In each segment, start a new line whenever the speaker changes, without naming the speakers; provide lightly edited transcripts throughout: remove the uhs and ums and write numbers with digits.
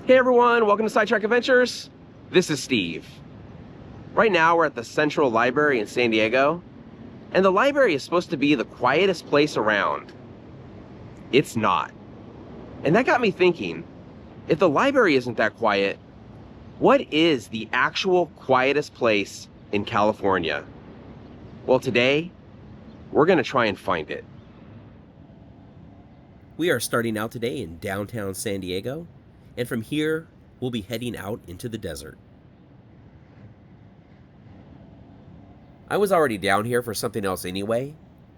Hey everyone, welcome to Sidetrack Adventures. This is Steve. Right now we're at the Central Library in San Diego, and the library is supposed to be the quietest place around. It's not. And that got me thinking, if the library isn't that quiet, what is the actual quietest place in California? Well, today, we're gonna try and find it.
We are starting out today in downtown San Diego, and from here, we'll be heading out into the desert. I was already down here for something else anyway,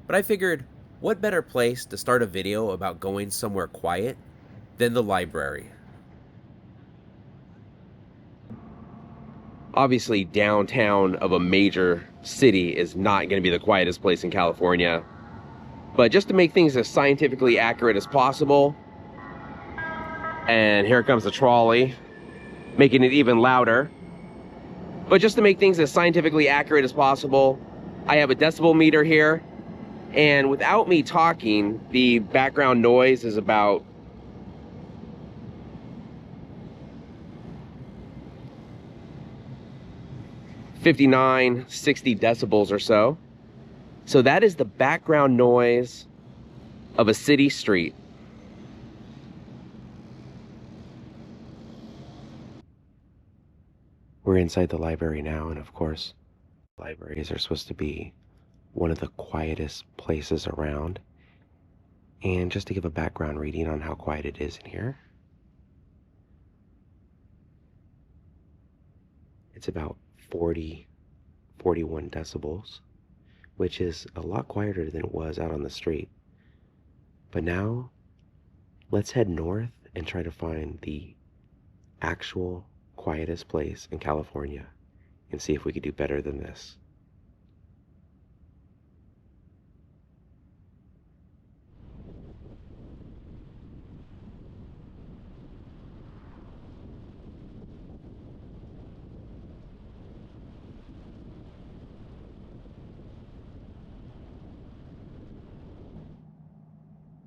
but I figured, what better place to start a video about going somewhere quiet than the library?
Obviously, downtown of a major city is not going to be the quietest place in California. But just to make things as scientifically accurate as possible, and here comes the trolley, making it even louder. But just to make things as scientifically accurate as possible, I have a decibel meter here, and without me talking, the background noise is about 59, 60 decibels or so. So that is the background noise of a city street. We're inside the library now, and of course, libraries are supposed to be one of the quietest places around. And just to give a background reading on how quiet it is in here, it's about 41 decibels, which is a lot quieter than it was out on the street. But now, let's head north and try to find the actual quietest place in California and see if we could do better than this.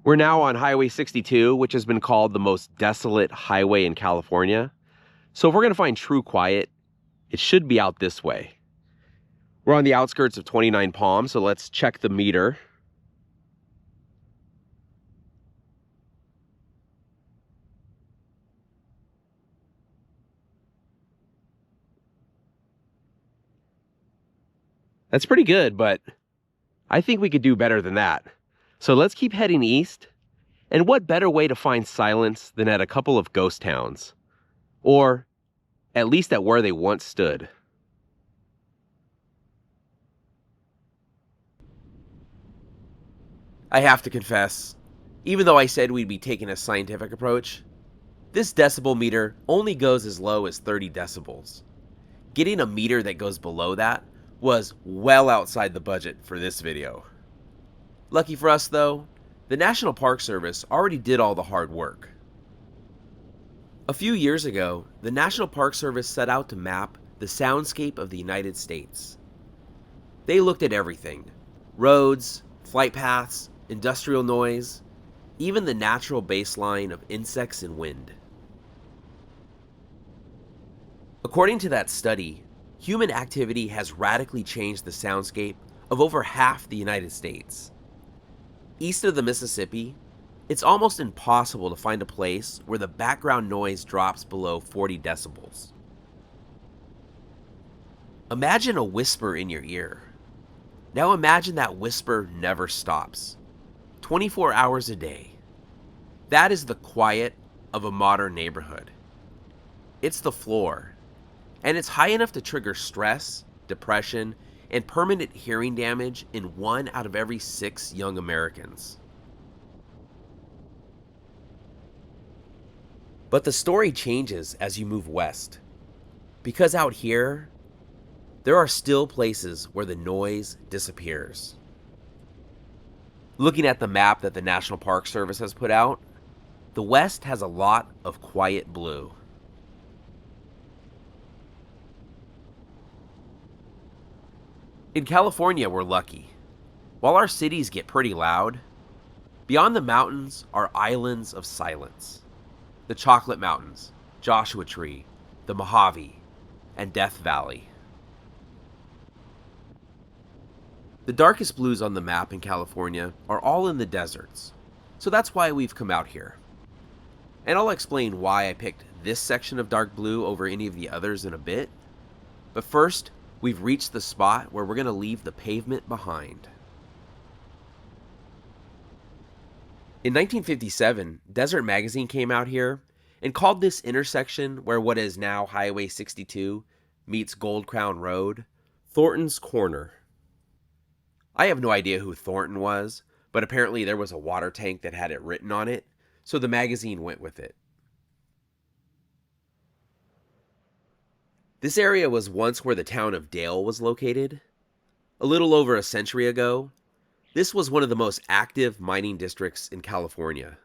We're now on Highway 62, which has been called the most desolate highway in California. So if we're going to find true quiet, it should be out this way. We're on the outskirts of 29 Palms, so let's check the meter. That's pretty good, but I think we could do better than that. So let's keep heading east. And what better way to find silence than at a couple of ghost towns? Or at least at where they once stood. I have to confess, even though I said we'd be taking a scientific approach, this decibel meter only goes as low as 30 decibels. Getting a meter that goes below that was well outside the budget for this video. Lucky for us though, the National Park Service already did all the hard work. A few years ago, the National Park Service set out to map the soundscape of the United States. They looked at everything: roads, flight paths, industrial noise, even the natural baseline of insects and wind. According to that study, human activity has radically changed the soundscape of over half the United States. East of the Mississippi, it's almost impossible to find a place where the background noise drops below 40 decibels. Imagine a whisper in your ear. Now imagine that whisper never stops, 24 hours a day. That is the quiet of a modern neighborhood. It's the floor, and it's high enough to trigger stress, depression, and permanent hearing damage in 1 out of every 6 young Americans. But the story changes as you move west, because out here, there are still places where the noise disappears. Looking at the map that the National Park Service has put out, the West has a lot of quiet blue. In California, we're lucky. While our cities get pretty loud, beyond the mountains are islands of silence. The Chocolate Mountains, Joshua Tree, the Mojave, and Death Valley. The darkest blues on the map in California are all in the deserts, so that's why we've come out here. And I'll explain why I picked this section of dark blue over any of the others in a bit. But first, we've reached the spot where we're going to leave the pavement behind. In 1957, Desert Magazine came out here and called this intersection where what is now Highway 62 meets Gold Crown Road, Thornton's Corner. I have no idea who Thornton was, but apparently there was a water tank that had it written on it, so the magazine went with it. This area was once where the town of Dale was located. A little over a century ago, this was one of the most active mining districts in California.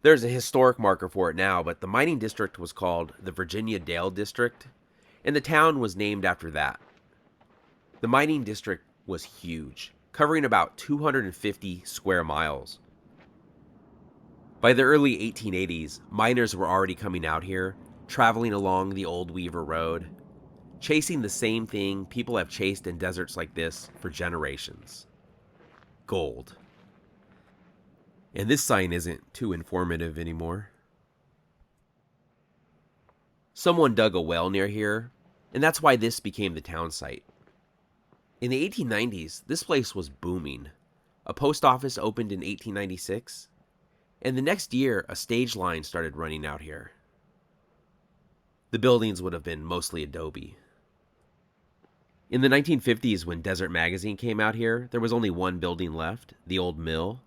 There's a historic marker for it now, but the mining district was called the Virginia Dale District, and the town was named after that. The mining district was huge, covering about 250 square miles. By the early 1880s, miners were already coming out here, traveling along the old Weaver Road, chasing the same thing people have chased in deserts like this for generations: gold. And this sign isn't too informative anymore. Someone dug a well near here, and that's why this became the town site. In the 1890s, this place was booming. A post office opened in 1896, and the next year, a stage line started running out here. The buildings would have been mostly adobe. In the 1950s, when Desert Magazine came out here, there was only one building left, the old mill,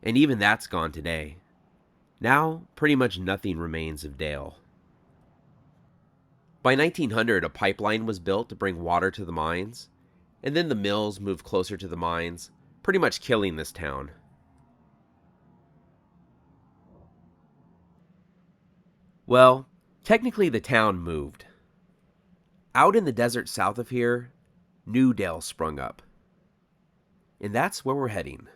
and even that's gone today. Now, pretty much nothing remains of Dale. By 1900, a pipeline was built to bring water to the mines, and then the mills moved closer to the mines, pretty much killing this town. Well, technically the town moved. Out in the desert south of here, New Dale sprung up. And that's where we're heading.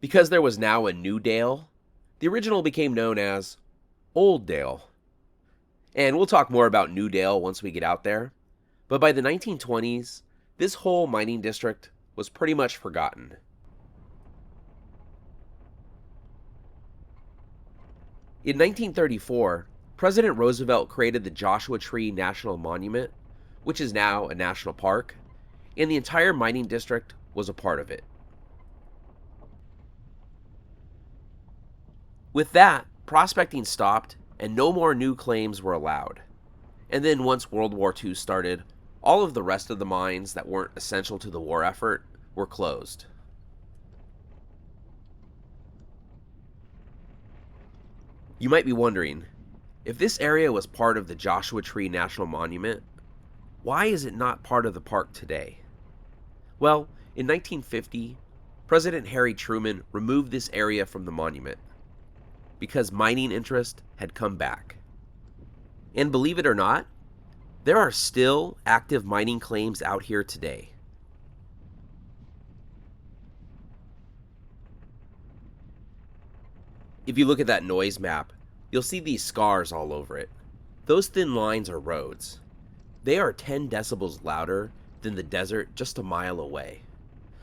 Because there was now a New Dale, the original became known as Old Dale. And we'll talk more about New Dale once we get out there. But by the 1920s, this whole mining district was pretty much forgotten. In 1934, President Roosevelt created the Joshua Tree National Monument, which is now a national park, and the entire mining district was a part of it. With that, prospecting stopped and no more new claims were allowed. And then once World War II started, all of the rest of the mines that weren't essential to the war effort were closed. You might be wondering, if this area was part of the Joshua Tree National Monument, why is it not part of the park today? Well, in 1950, President Harry Truman removed this area from the monument because mining interest had come back. And believe it or not, there are still active mining claims out here today. If you look at that noise map, you'll see these scars all over it. Those thin lines are roads. They are 10 decibels louder than the desert just a mile away.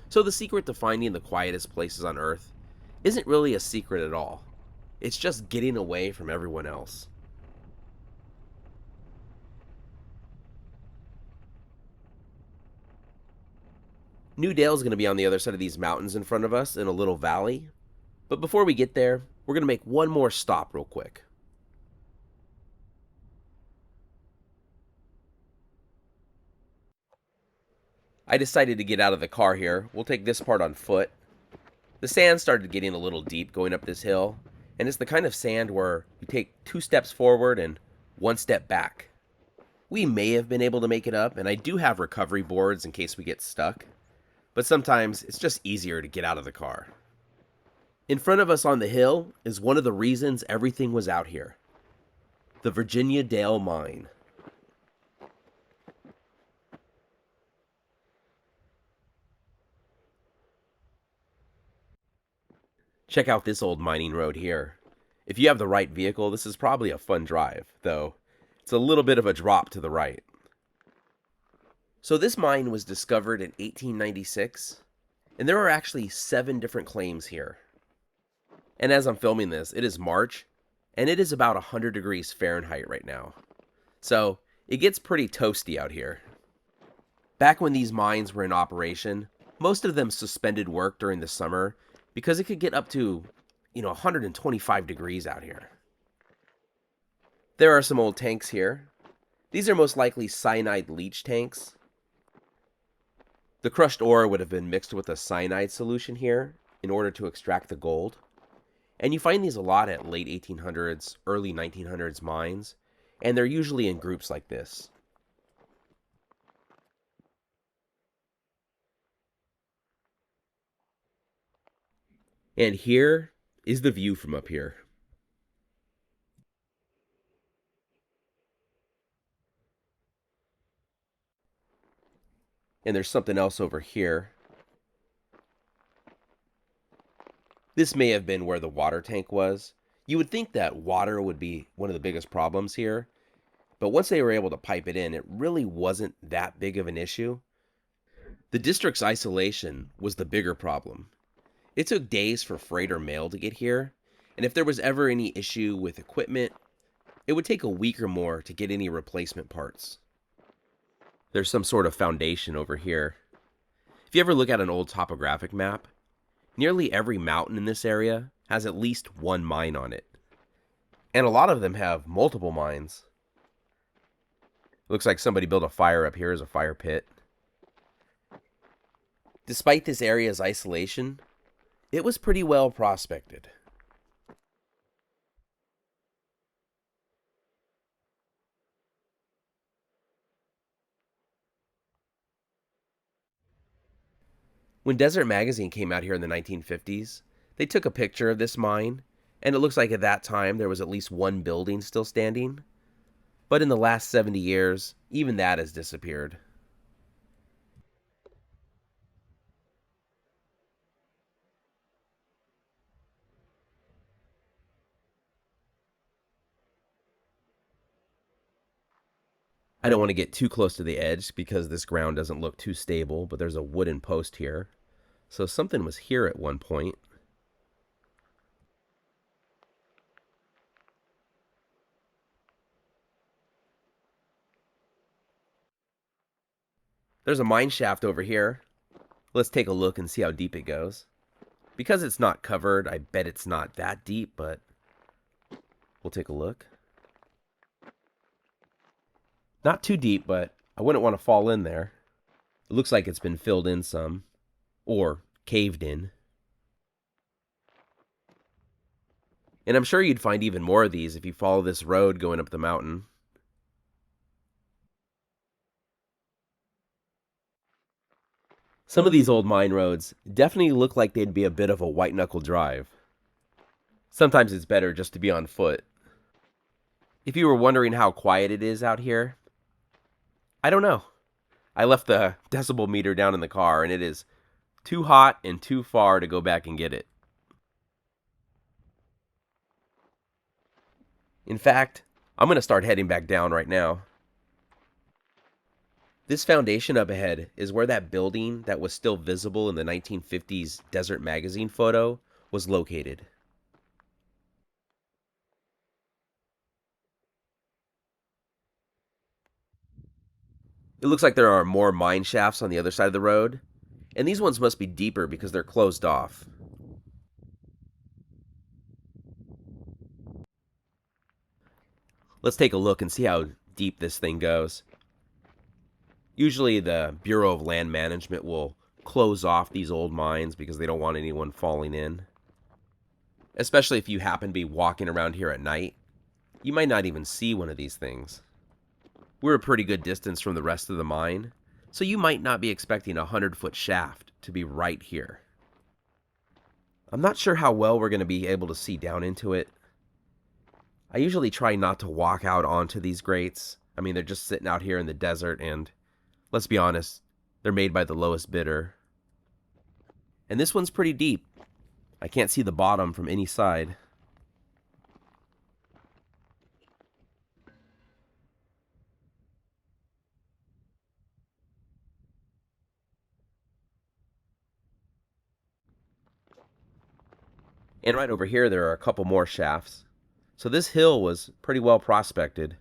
So the secret to finding the quietest places on Earth isn't really a secret at all. It's just getting away from everyone else. New Dale's going to be on the other side of these mountains in front of us in a little valley. But before we get there, we're going to make one more stop real quick. I decided to get out of the car here. We'll take this part on foot. The sand started getting a little deep going up this hill, and it's the kind of sand where you take 2 steps forward and 1 step back. We may have been able to make it up, and I do have recovery boards in case we get stuck, but sometimes it's just easier to get out of the car. In front of us on the hill is one of the reasons everything was out here. The Virginia Dale Mine. Check out this old mining road here. If you have the right vehicle, this is probably a fun drive, though it's a little bit of a drop to the right. So this mine was discovered in 1896, and there are actually 7 different claims here. And as I'm filming this, it is March, and it is about 100 degrees Fahrenheit right now. So it gets pretty toasty out here. Back when these mines were in operation, most of them suspended work during the summer because it could get up to, 125 degrees out here. There are some old tanks here. These are most likely cyanide leach tanks. The crushed ore would have been mixed with a cyanide solution here in order to extract the gold. And you find these a lot at late 1800s, early 1900s mines, and they're usually in groups like this. And here is the view from up here. And there's something else over here. This may have been where the water tank was. You would think that water would be one of the biggest problems here, but once they were able to pipe it in, it really wasn't that big of an issue. The district's isolation was the bigger problem. It took days for freight or mail to get here, and if there was ever any issue with equipment, it would take a week or more to get any replacement parts. There's some sort of foundation over here. If you ever look at an old topographic map, nearly every mountain in this area has at least one mine on it. And a lot of them have multiple mines. Looks like somebody built a fire up here as a fire pit. Despite this area's isolation, it was pretty well prospected. When Desert Magazine came out here in the 1950s, they took a picture of this mine, and it looks like at that time there was at least one building still standing. But in the last 70 years, even that has disappeared. I don't want to get too close to the edge because this ground doesn't look too stable, but there's a wooden post here. So something was here at one point. There's a mine shaft over here. Let's take a look and see how deep it goes. Because it's not covered, I bet it's not that deep, but we'll take a look. Not too deep, but I wouldn't want to fall in there. It looks like it's been filled in some, or caved in. And I'm sure you'd find even more of these if you follow this road going up the mountain. Some of these old mine roads definitely look like they'd be a bit of a white-knuckle drive. Sometimes it's better just to be on foot. If you were wondering how quiet it is out here, I don't know. I left the decibel meter down in the car, and it is too hot and too far to go back and get it. In fact, I'm going to start heading back down right now. This foundation up ahead is where that building that was still visible in the 1950s Desert Magazine photo was located. It looks like there are more mine shafts on the other side of the road, and these ones must be deeper because they're closed off. Let's take a look and see how deep this thing goes. Usually the Bureau of Land Management will close off these old mines because they don't want anyone falling in. Especially if you happen to be walking around here at night, you might not even see one of these things. We're a pretty good distance from the rest of the mine, so you might not be expecting a 100-foot shaft to be right here. I'm not sure how well we're going to be able to see down into it. I usually try not to walk out onto these grates. I mean, they're just sitting out here in the desert, and let's be honest, they're made by the lowest bidder. And this one's pretty deep. I can't see the bottom from any side. And right over here, there are a couple more shafts. So this hill was pretty well prospected.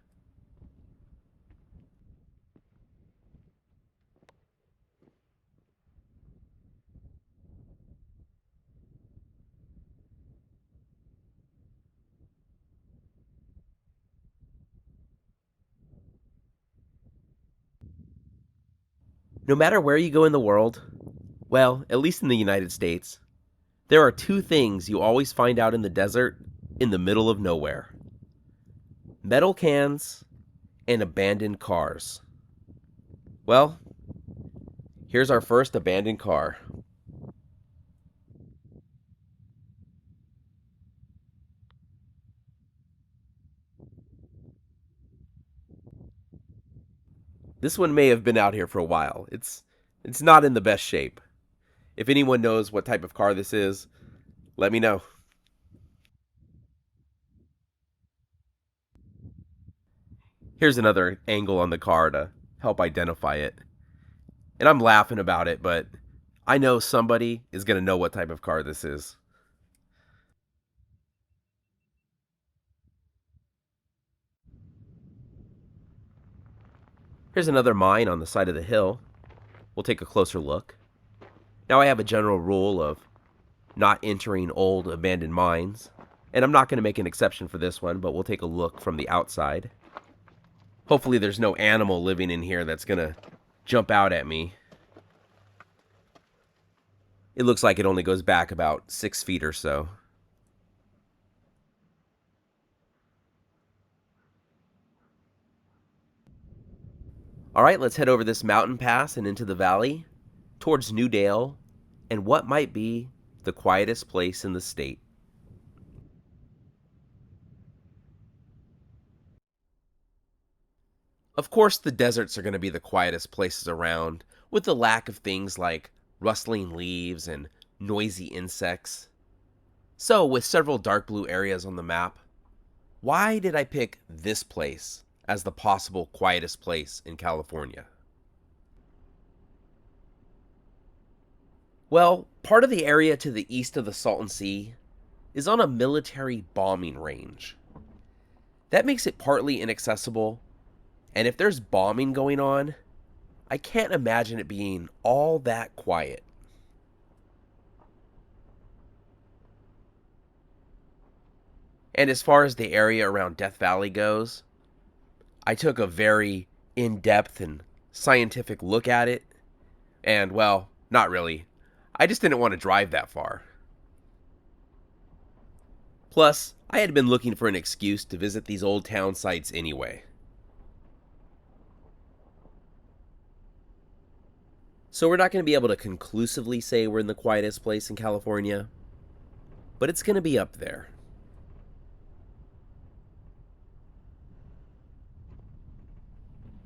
No matter where you go in the world, well, at least in the United States, there are two things you always find out in the desert in the middle of nowhere: metal cans and abandoned cars. Well, here's our first abandoned car. This one may have been out here for a while. It's not in the best shape. If anyone knows what type of car this is, let me know. Here's another angle on the car to help identify it. And I'm laughing about it, but I know somebody is going to know what type of car this is. Here's another mine on the side of the hill. We'll take a closer look. Now, I have a general rule of not entering old abandoned mines, and I'm not going to make an exception for this one, but we'll take a look from the outside. Hopefully there's no animal living in here that's going to jump out at me. It looks like it only goes back about 6 feet or so. All right, let's head over this mountain pass and into the valley towards New Dale and what might be the quietest place in the state. Of course, the deserts are going to be the quietest places around, with the lack of things like rustling leaves and noisy insects. So, with several dark blue areas on the map, why did I pick this place as the possible quietest place in California? Well, part of the area to the east of the Salton Sea is on a military bombing range. That makes it partly inaccessible, and if there's bombing going on, I can't imagine it being all that quiet. And as far as the area around Death Valley goes, I took a very in depth and scientific look at it, and well, not really. I just didn't want to drive that far. Plus, I had been looking for an excuse to visit these old town sites anyway. So we're not going to be able to conclusively say we're in the quietest place in California, but it's going to be up there.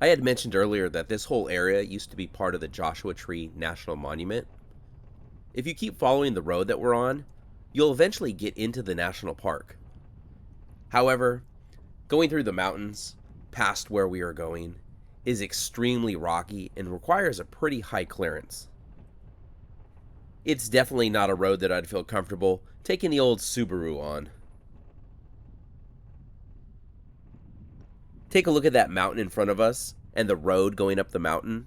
I had mentioned earlier that this whole area used to be part of the Joshua Tree National Monument. If you keep following the road that we're on, you'll eventually get into the national park. However, going through the mountains, past where we are going, is extremely rocky and requires a pretty high clearance. It's definitely not a road that I'd feel comfortable taking the old Subaru on. Take a look at that mountain in front of us and the road going up the mountain.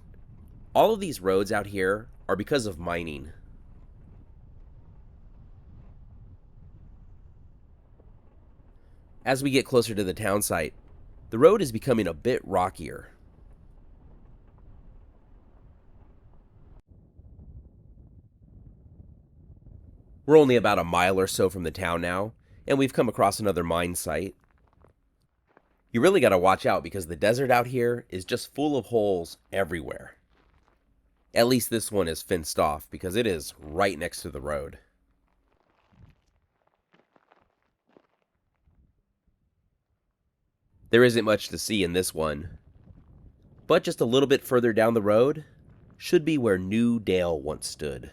All of these roads out here are because of mining. As we get closer to the town site, the road is becoming a bit rockier. We're only about a mile or so from the town now, and we've come across another mine site. You really gotta watch out because the desert out here is just full of holes everywhere. At least this one is fenced off because it is right next to the road. There isn't much to see in this one, but just a little bit further down the road should be where New Dale once stood.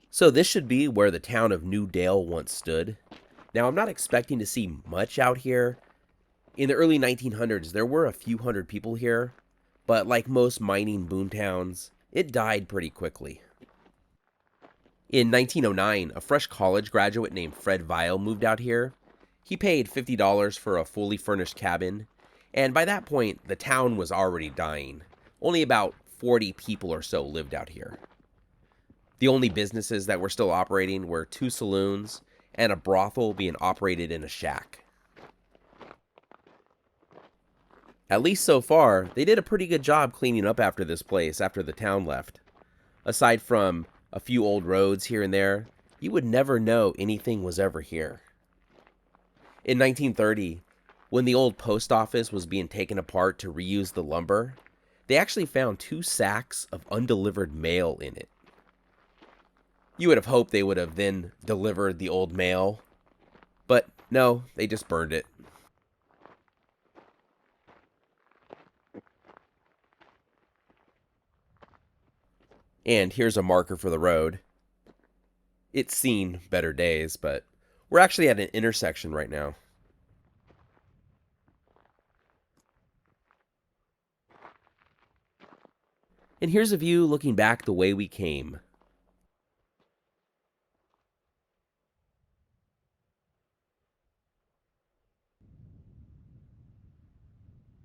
So this should be where the town of New Dale once stood. Now, I'm not expecting to see much out here. In the early 1900s, there were a few hundred people here, but like most mining boomtowns, it died pretty quickly. In 1909, a fresh college graduate named Fred Vile moved out here. He paid $50 for a fully furnished cabin, and by that point, the town was already dying. Only about 40 people or so lived out here. The only businesses that were still operating were 2 saloons and a brothel being operated in a shack. At least so far, they did a pretty good job cleaning up after this place after the town left. Aside from a few old roads here and there, you would never know anything was ever here. In 1930, when the old post office was being taken apart to reuse the lumber, they actually found 2 sacks of undelivered mail in it. You would have hoped they would have then delivered the old mail, but no, they just burned it. And here's a marker for the road. It's seen better days, but we're actually at an intersection right now. And here's a view looking back the way we came.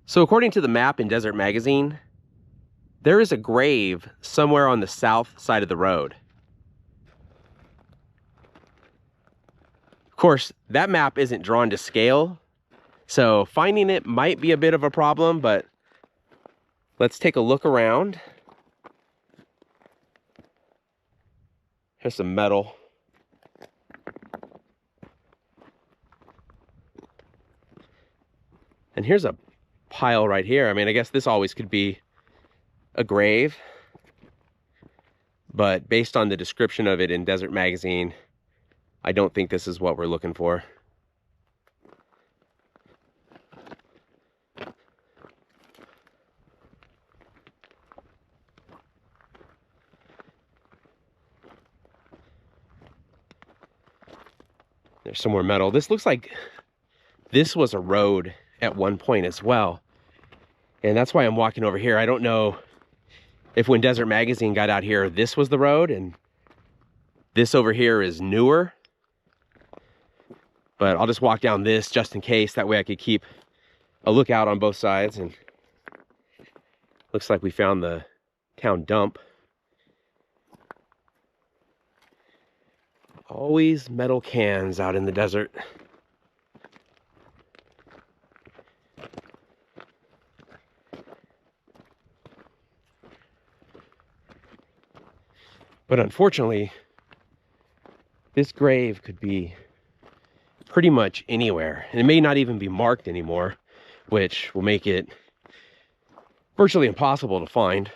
So according to the map in Desert Magazine, there is a grave somewhere on the south side of the road. Of course, that map isn't drawn to scale, so finding it might be a bit of a problem, but let's take a look around. Here's some metal. And here's a pile right here. I mean, I guess this always could be a grave, but based on the description of it in Desert Magazine, I don't think this is what we're looking for. There's some more metal. This looks like this was a road at one point as well. And that's why I'm walking over here. I don't know if when Desert Magazine got out here, this was the road and this over here is newer. But I'll just walk down this just in case. That way I could keep a lookout on both sides. And looks like we found the town dump. Always metal cans out in the desert. But unfortunately, this grave could be pretty much anywhere. And it may not even be marked anymore, which will make it virtually impossible to find.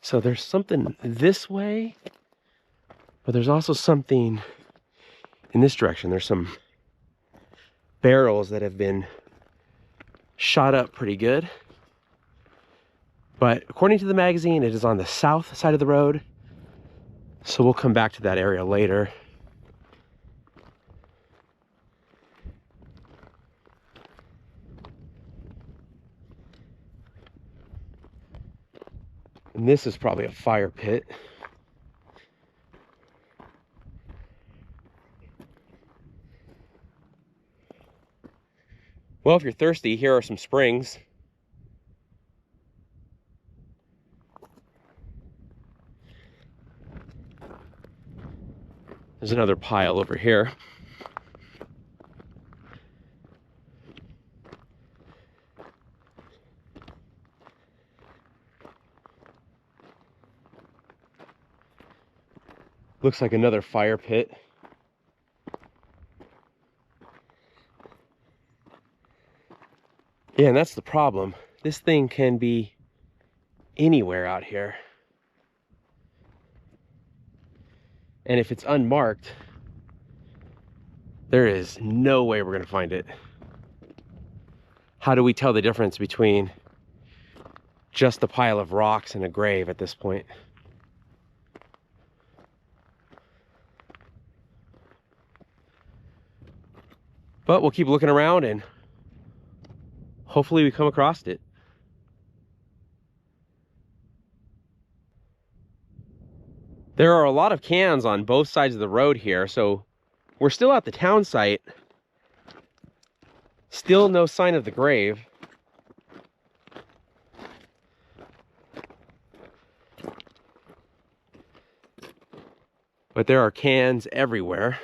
So there's something this way, but there's also something in this direction. There's some barrels that have been shot up pretty good. But according to the magazine, it is on the south side of the road. So we'll come back to that area later. And this is probably a fire pit. Well, if you're thirsty, here are some springs. There's another pile over here. Looks like another fire pit. Yeah, and that's the problem. This thing can be anywhere out here. And if it's unmarked, there is no way we're gonna find it. How do we tell the difference between just a pile of rocks and a grave at this point? But we'll keep looking around and hopefully we come across it. There are a lot of cans on both sides of the road here, so we're still at the town site. Still no sign of the grave. But there are cans everywhere.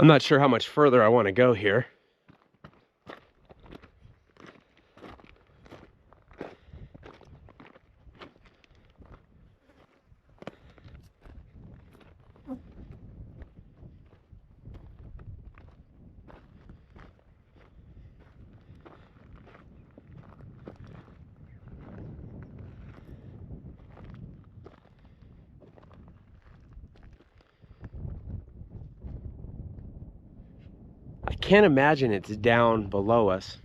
I'm not sure how much further I want to go here. I can't imagine it's down below us.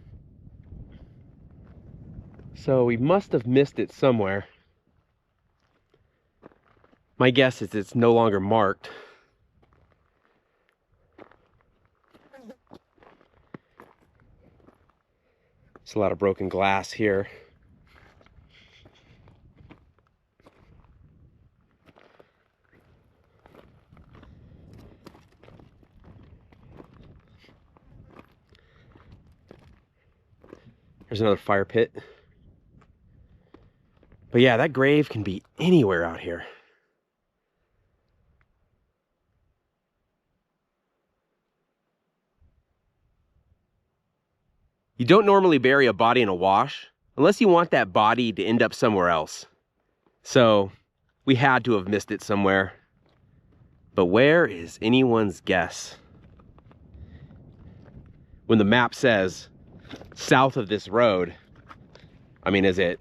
So we must have missed it somewhere. My guess is it's no longer marked. There's a lot of broken glass here. There's another fire pit. But yeah, that grave can be anywhere out here. You don't normally bury a body in a wash unless you want that body to end up somewhere else. So we had to have missed it somewhere. But where is anyone's guess? When the map says south of this road, I mean, is it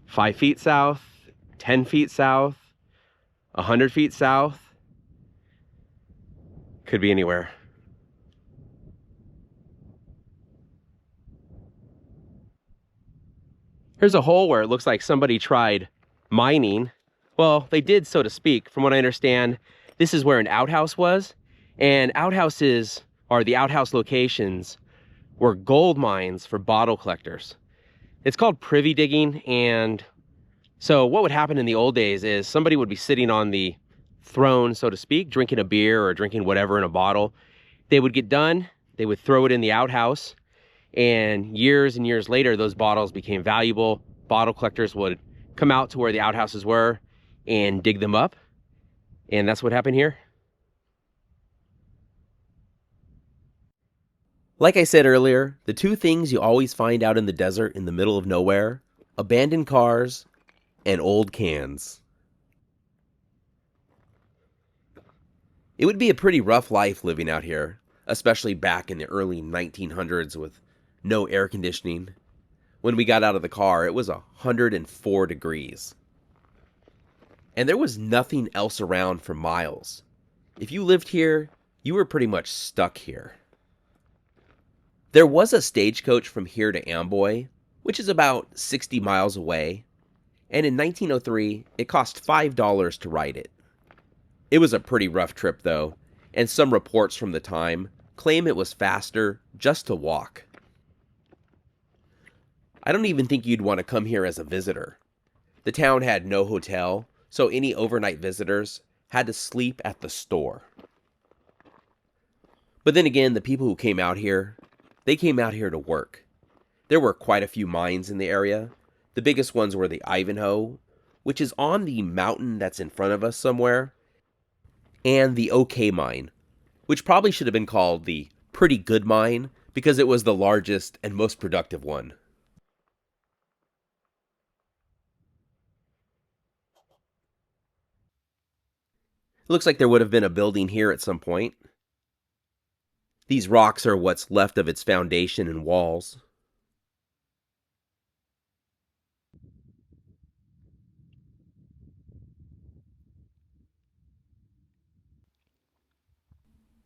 5 feet south, 10 feet south, 100 feet south? Could be anywhere. Here's a hole where it looks like somebody tried mining. Well, they did, so to speak. From what I understand, this is where an outhouse was. And outhouses, or the outhouse locations, were gold mines for bottle collectors. It's called privy digging. And so what would happen in the old days is somebody would be sitting on the throne, so to speak, drinking a beer or drinking whatever in a bottle. They would get done, they would throw it in the outhouse, and years later, those bottles became valuable. Bottle collectors would come out to where the outhouses were and dig them up. And that's what happened here. Like I said earlier, the two things you always find out in the desert in the middle of nowhere: abandoned cars and old cans. It would be a pretty rough life living out here, especially back in the early 1900s with no air conditioning. When we got out of the car, it was 104 degrees. And there was nothing else around for miles. If you lived here, you were pretty much stuck here. There was a stagecoach from here to Amboy, which is about 60 miles away, and in 1903, it cost $5 to ride it. It was a pretty rough trip though, and some reports from the time claim it was faster just to walk. I don't even think you'd want to come here as a visitor. The town had no hotel, so any overnight visitors had to sleep at the store. But then again, the people who came out here, they came out here to work. There were quite a few mines in the area. The biggest ones were the Ivanhoe, which is on the mountain that's in front of us somewhere, and the OK mine, which probably should have been called the Pretty Good mine because it was the largest and most productive one. It looks like there would have been a building here at some point. These rocks are what's left of its foundation and walls.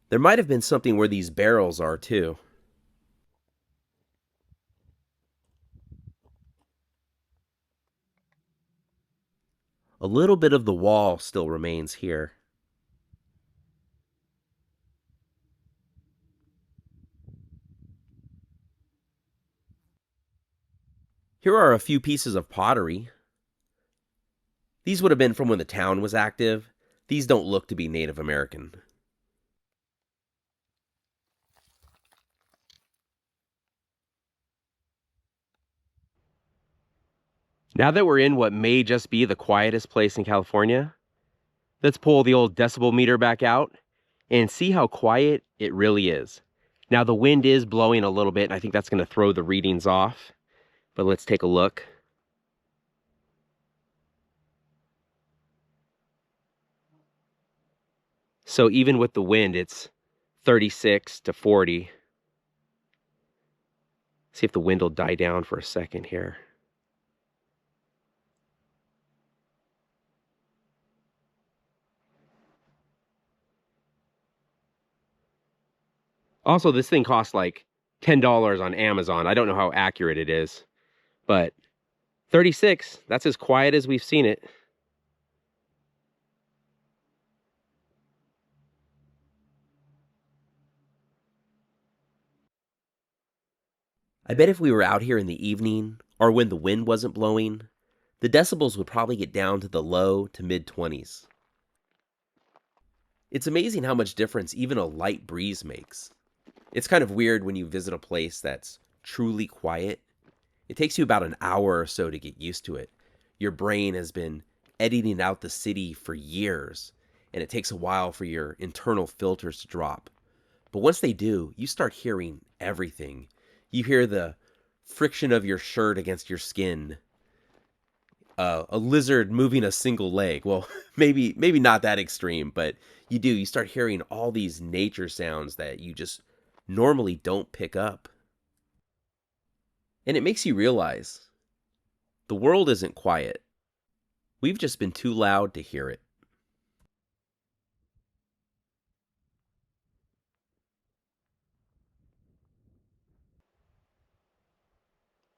There might have been something where these barrels are too. A little bit of the wall still remains here. Here are a few pieces of pottery. These would have been from when the town was active. These don't look to be Native American. Now that we're in what may just be the quietest place in California, let's pull the old decibel meter back out and see how quiet it really is. Now the wind is blowing a little bit, and I think that's going to throw the readings off, but let's take a look. So even with the wind, it's 36 to 40. See if the wind will die down for a second here. Also, this thing costs like $10 on Amazon. I don't know how accurate it is, but 36, that's as quiet as we've seen it. I bet if we were out here in the evening, or when the wind wasn't blowing, the decibels would probably get down to the low to mid-20s. It's amazing how much difference even a light breeze makes. It's kind of weird when you visit a place that's truly quiet. It takes you about an hour or so to get used to it. Your brain has been editing out the city for years, and it takes a while for your internal filters to drop. But once they do, you start hearing everything. You hear the friction of your shirt against your skin, a lizard moving a single leg. Well, maybe not that extreme, but you do. You start hearing all these nature sounds that you just normally don't pick up. And it makes you realize the world isn't quiet. We've just been too loud to hear it.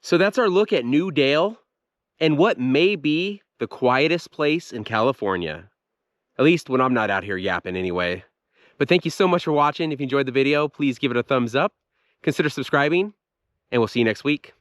So that's our look at New Dale and what may be the quietest place in California. At least when I'm not out here yapping anyway. But thank you so much for watching. If you enjoyed the video, please give it a thumbs up. Consider subscribing, and we'll see you next week.